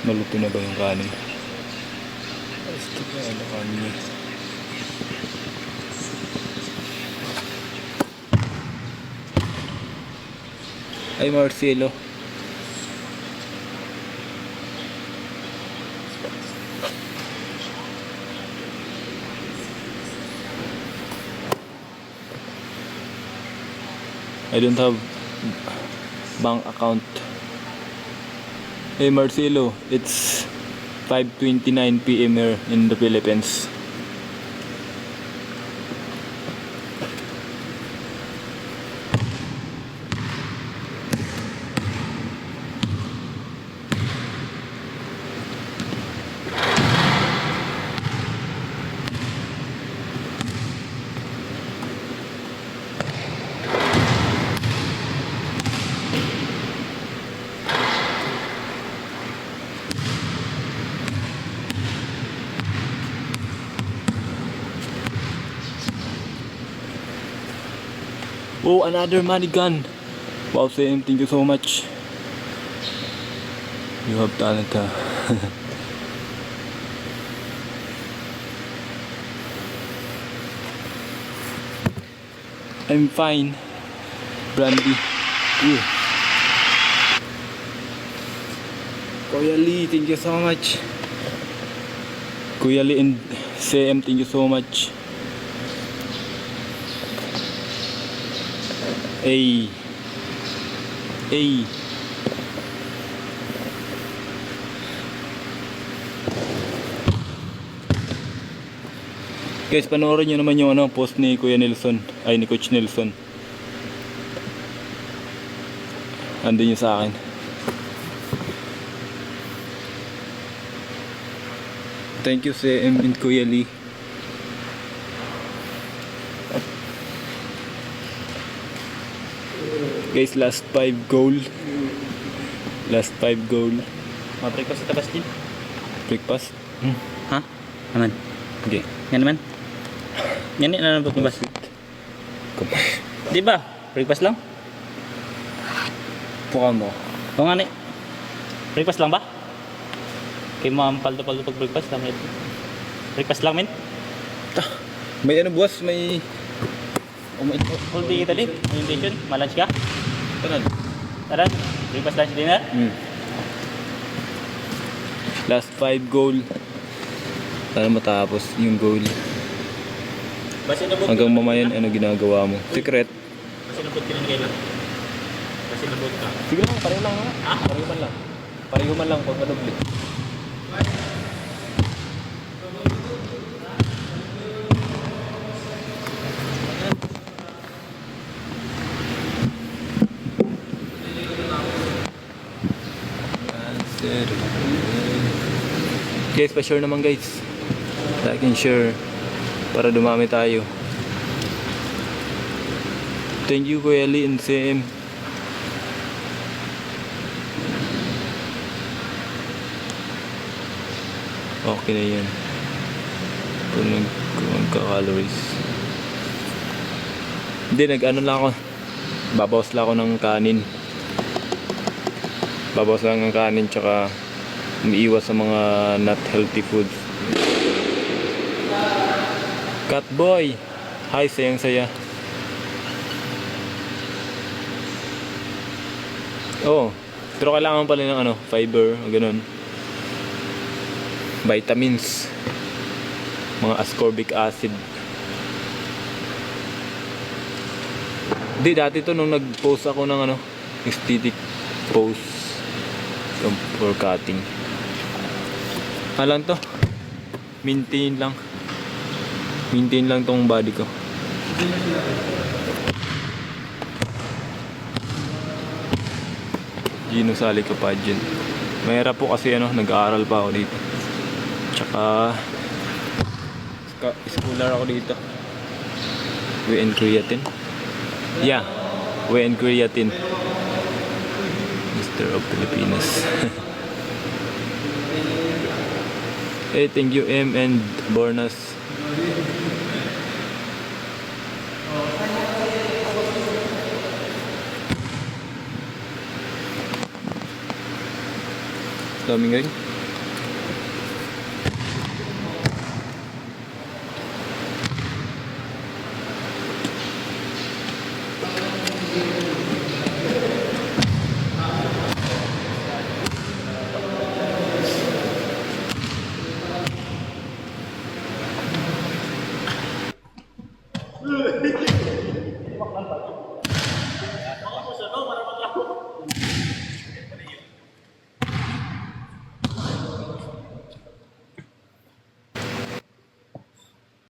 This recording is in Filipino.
Naluto na ba yung kanin? Gusto ko ano kanin. Ay, Marcelo. I don't have bank account. Hey Marcelo, it's 5:29 PM here in the Philippines. Oh, another money gun. Wow, Sam, thank you so much. You have talent, ha? I'm fine. Brandy. Ooh. Kuya Lee, thank you so much. Kuya Lee and CM, thank you so much. Ay. Ay. Guys, panoorin nyo naman yung post ni Kuya Nelson. Ay, ni Coach Nelson. Andun yun sa akin. Thank you CM and Kuya Lee. Guys, last 5 goal. Last 5 goal. Breakfast sa tabas din. Breakfast? Ha? Naman. Okay. Yan naman. Yan na naman ba? Di ba? Breakfast lang? Puka mo. Oo nga ni. Breakfast lang ba? Kay ma'am paldo-paldo pag breakfast lang. Breakfast lang, men? May ano boss, may... Full day kita din. Orientation. Malunch ka? Tanan. Tara. Breakfast, lunch, dinner. Last 5 goal. Sana matapos yung goal. Hanggang mamayan, ano ginagawa mo? Secret. Kasi nabot ka rin kailan. Kasi nabot ka. Sige lang, pareho lang ha? Pareho man lang. Pareho man lang, pag madubli. Guys, pa-share naman guys. Like and share para dumami tayo. Thank you Kuya Lee and CM. Okay na yan. Kung nagka-calories. Hindi, nag-ano lang ako. Babawas lang ako ng kanin. Babawas lang ng kanin tsaka umiiwas sa mga not healthy foods. Catboy! Hi, sayang saya. Oh, pero kailangan pala ng fiber, ganun. Vitamins. Mga ascorbic acid. Di, dati to nung nag-post ako ng aesthetic post for cutting. Alam to, maintain lang tong body ko. Gino Sali ka pageant. Mahirap po kasi nag-aaral pa ako dito. Tsaka schooler ako dito. Whey and creatine. Yeah, whey and creatine. Mr. of Pilipinas. Hey, thank you M and Bornas. Daming ring.